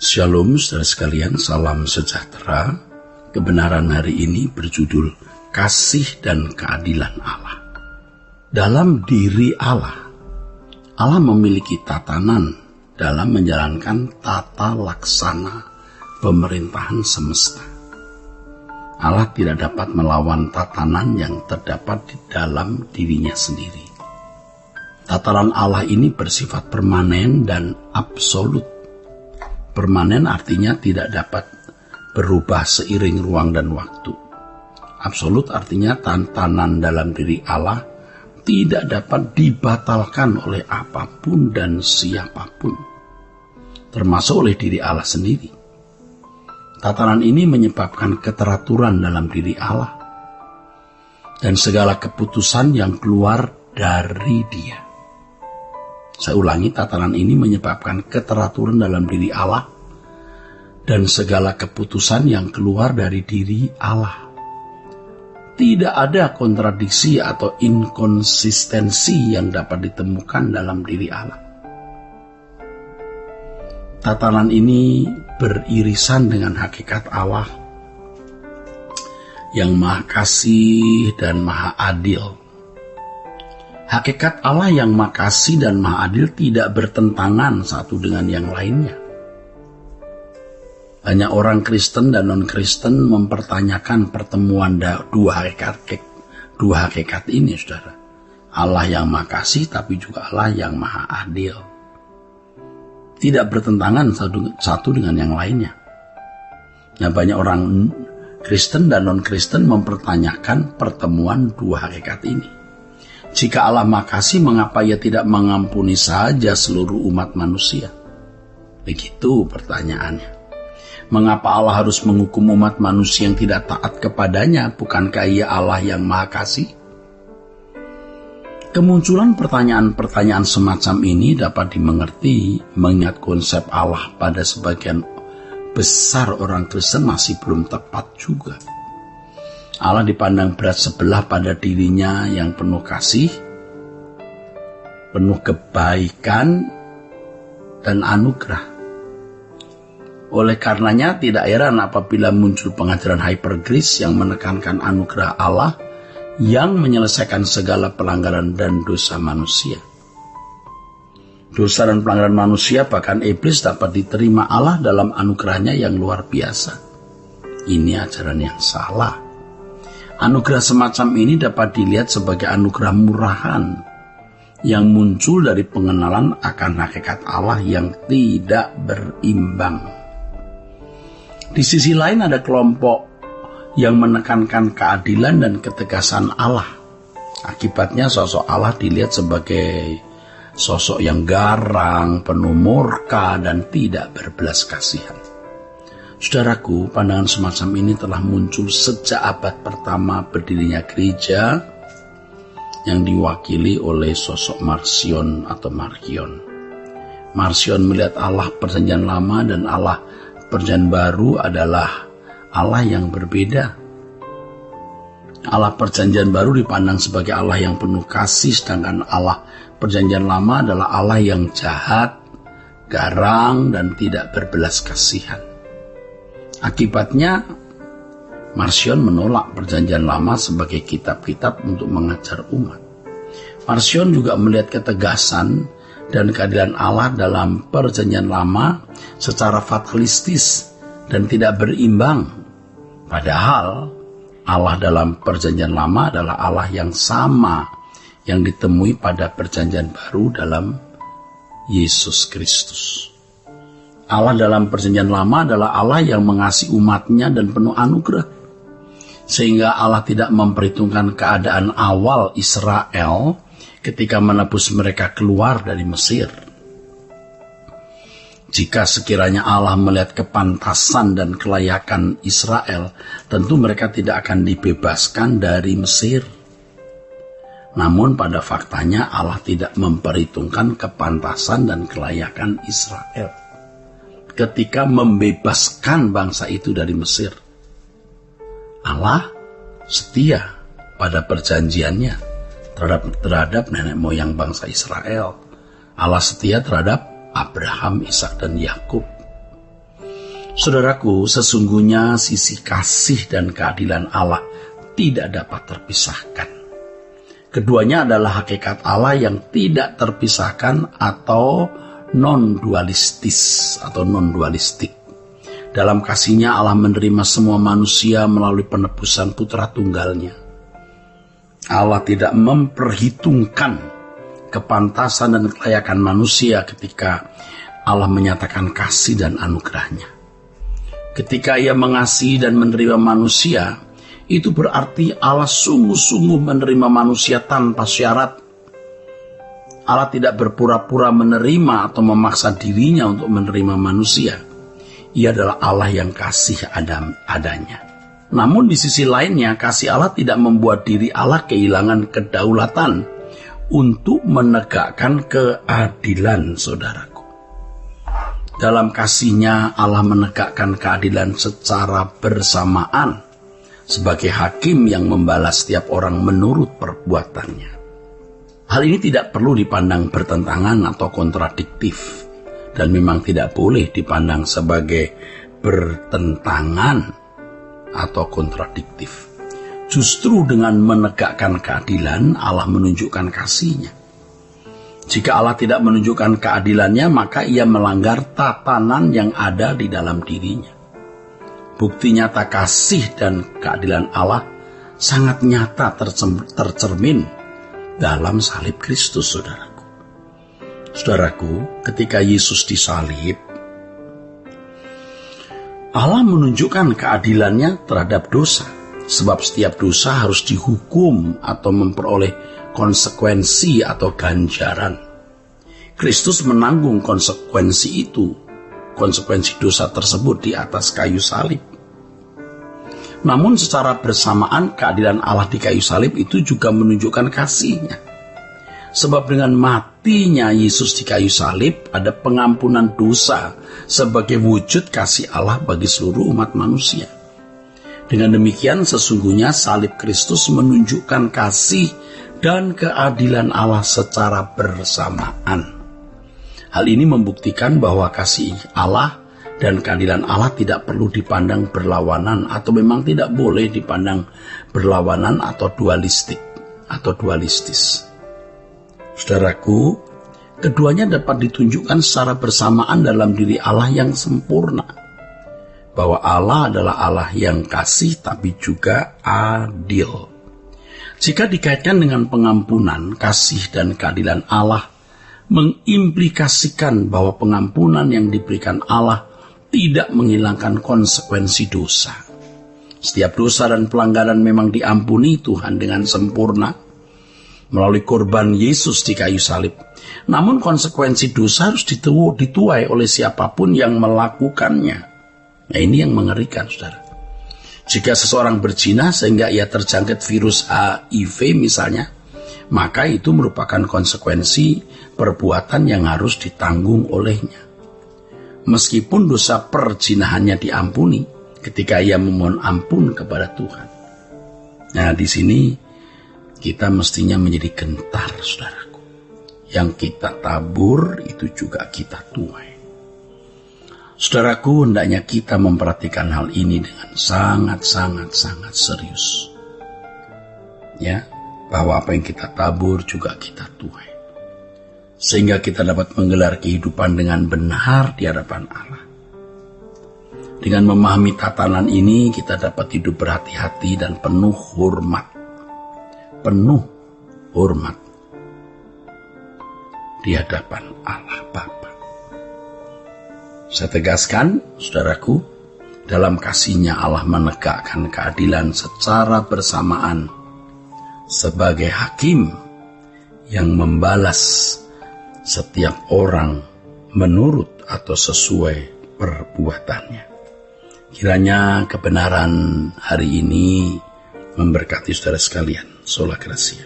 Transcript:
Shalom saudara sekalian, salam sejahtera. Kebenaran hari ini berjudul Kasih dan Keadilan Allah. Dalam diri Allah, Allah memiliki tatanan dalam menjalankan tata laksana pemerintahan semesta. Allah tidak dapat melawan tatanan yang terdapat di dalam dirinya sendiri. Tatanan Allah ini bersifat permanen dan absolut. Permanen artinya tidak dapat berubah seiring ruang dan waktu. Absolut artinya tatanan dalam diri Allah tidak dapat dibatalkan oleh apapun dan siapapun, termasuk oleh diri Allah sendiri. Tatanan ini menyebabkan keteraturan dalam diri Allah dan segala keputusan yang keluar dari Dia. Saya ulangi, tatanan ini menyebabkan keteraturan dalam diri Allah dan segala keputusan yang keluar dari diri Allah. Tidak ada kontradiksi atau inkonsistensi yang dapat ditemukan dalam diri Allah. Tatanan ini beririsan dengan hakikat Allah yang Maha Kasih dan Maha Adil. Hakikat Allah yang Maha Kasih dan Maha Adil tidak bertentangan satu dengan yang lainnya. Banyak orang Kristen dan non-Kristen mempertanyakan pertemuan dua hakikat ini, saudara. Allah yang Maha Kasih tapi juga Allah yang Maha Adil. Tidak bertentangan satu dengan yang lainnya. Nah, banyak orang Kristen dan non-Kristen mempertanyakan pertemuan dua hakikat ini. Jika Allah Maha Kasih, mengapa Ia tidak mengampuni saja seluruh umat manusia? Begitu pertanyaannya. Mengapa Allah harus menghukum umat manusia yang tidak taat kepadanya? Bukankah Ia Allah yang Maha Kasih? Kemunculan pertanyaan-pertanyaan semacam ini dapat dimengerti mengingat konsep Allah pada sebagian besar orang Kristen masih belum tepat juga. Allah dipandang berat sebelah pada dirinya yang penuh kasih, penuh kebaikan, dan anugerah. Oleh karenanya tidak heran apabila muncul pengajaran hypergrace yang menekankan anugerah Allah yang menyelesaikan segala pelanggaran dan dosa manusia. Dosa dan pelanggaran manusia, bahkan iblis, dapat diterima Allah dalam anugerahnya yang luar biasa. Ini ajaran yang salah. Anugerah semacam ini dapat dilihat sebagai anugerah murahan yang muncul dari pengenalan akan hakikat Allah yang tidak berimbang. Di sisi lain ada kelompok yang menekankan keadilan dan ketegasan Allah. Akibatnya sosok Allah dilihat sebagai sosok yang garang, penuh murka, dan tidak berbelas kasihan. Saudaraku, pandangan semacam ini telah muncul sejak abad pertama berdirinya gereja yang diwakili oleh sosok Marcion atau Marcion. Marcion melihat Allah Perjanjian Lama dan Allah Perjanjian Baru adalah Allah yang berbeda. Allah Perjanjian Baru dipandang sebagai Allah yang penuh kasih, sedangkan Allah Perjanjian Lama adalah Allah yang jahat, garang, dan tidak berbelas kasihan. Akibatnya, Marcion menolak Perjanjian Lama sebagai kitab-kitab untuk mengajar umat. Marcion juga melihat ketegasan dan keadilan Allah dalam Perjanjian Lama secara fatalistis dan tidak berimbang. Padahal Allah dalam Perjanjian Lama adalah Allah yang sama yang ditemui pada Perjanjian Baru dalam Yesus Kristus. Allah dalam Perjanjian Lama adalah Allah yang mengasihi umatnya dan penuh anugerah. Sehingga Allah tidak memperhitungkan keadaan awal Israel ketika menebus mereka keluar dari Mesir. Jika sekiranya Allah melihat kepantasan dan kelayakan Israel, tentu mereka tidak akan dibebaskan dari Mesir. Namun pada faktanya Allah tidak memperhitungkan kepantasan dan kelayakan Israel ketika membebaskan bangsa itu dari Mesir. Allah setia pada perjanjiannya terhadap nenek moyang bangsa Israel. Allah setia terhadap Abraham, Ishak, dan Yakub. Saudaraku, sesungguhnya sisi kasih dan keadilan Allah tidak dapat terpisahkan. Keduanya adalah hakikat Allah yang tidak terpisahkan atau non-dualistik. Dalam kasihnya Allah menerima semua manusia melalui penebusan Putra Tunggalnya. Allah tidak memperhitungkan kepantasan dan kelayakan manusia ketika Allah menyatakan kasih dan anugerahnya. Ketika Ia mengasihi dan menerima manusia, itu berarti Allah sungguh-sungguh menerima manusia tanpa syarat. Allah tidak berpura-pura menerima atau memaksa dirinya untuk menerima manusia. Ia adalah Allah yang kasih adanya. Namun di sisi lainnya, kasih Allah tidak membuat diri Allah kehilangan kedaulatan untuk menegakkan keadilan, saudaraku. Dalam kasih-Nya Allah menegakkan keadilan secara bersamaan sebagai hakim yang membalas setiap orang menurut perbuatannya. Hal ini tidak perlu dipandang bertentangan atau kontradiktif, dan memang tidak boleh dipandang sebagai bertentangan atau kontradiktif. Justru dengan menegakkan keadilan, Allah menunjukkan kasih-Nya. Jika Allah tidak menunjukkan keadilannya, maka Ia melanggar tatanan yang ada di dalam dirinya. Bukti nyata kasih dan keadilan Allah sangat nyata tercermin dalam salib Kristus, saudaraku. Saudaraku, ketika Yesus disalib, Allah menunjukkan keadilannya terhadap dosa. Sebab setiap dosa harus dihukum atau memperoleh konsekuensi atau ganjaran. Kristus menanggung konsekuensi itu, konsekuensi dosa tersebut di atas kayu salib. Namun secara bersamaan keadilan Allah di kayu salib itu juga menunjukkan kasih-Nya. Sebab dengan matinya Yesus di kayu salib ada pengampunan dosa sebagai wujud kasih Allah bagi seluruh umat manusia. Dengan demikian sesungguhnya salib Kristus menunjukkan kasih dan keadilan Allah secara bersamaan. Hal ini membuktikan bahwa kasih Allah dan keadilan Allah tidak perlu dipandang berlawanan atau memang tidak boleh dipandang berlawanan atau dualistis. Saudaraku, keduanya dapat ditunjukkan secara bersamaan dalam diri Allah yang sempurna. Bahwa Allah adalah Allah yang kasih tapi juga adil. Jika dikaitkan dengan pengampunan, kasih dan keadilan Allah mengimplikasikan bahwa pengampunan yang diberikan Allah tidak menghilangkan konsekuensi dosa. Setiap dosa dan pelanggaran memang diampuni Tuhan dengan sempurna melalui korban Yesus di kayu salib. Namun konsekuensi dosa harus dituai oleh siapapun yang melakukannya. Nah, ini yang mengerikan, saudara. Jika seseorang berzina sehingga ia terjangkit virus HIV misalnya, maka itu merupakan konsekuensi perbuatan yang harus ditanggung olehnya. Meskipun dosa perzinahannya diampuni ketika ia memohon ampun kepada Tuhan. Nah, di sini kita mestinya menjadi gentar, saudaraku. Yang kita tabur itu juga kita tuai. Saudaraku, hendaknya kita memperhatikan hal ini dengan sangat serius. Ya, bahwa apa yang kita tabur juga kita tuai. Sehingga kita dapat menggelar kehidupan dengan benar di hadapan Allah. Dengan memahami tatanan ini, kita dapat hidup berhati-hati dan penuh hormat. Penuh hormat di hadapan Allah Bapa. Saya tegaskan, saudaraku, dalam kasih-Nya Allah menegakkan keadilan secara bersamaan sebagai hakim yang membalas setiap orang menurut atau sesuai perbuatannya. Kiranya kebenaran hari ini memberkati saudara sekalian. Sola Gracia.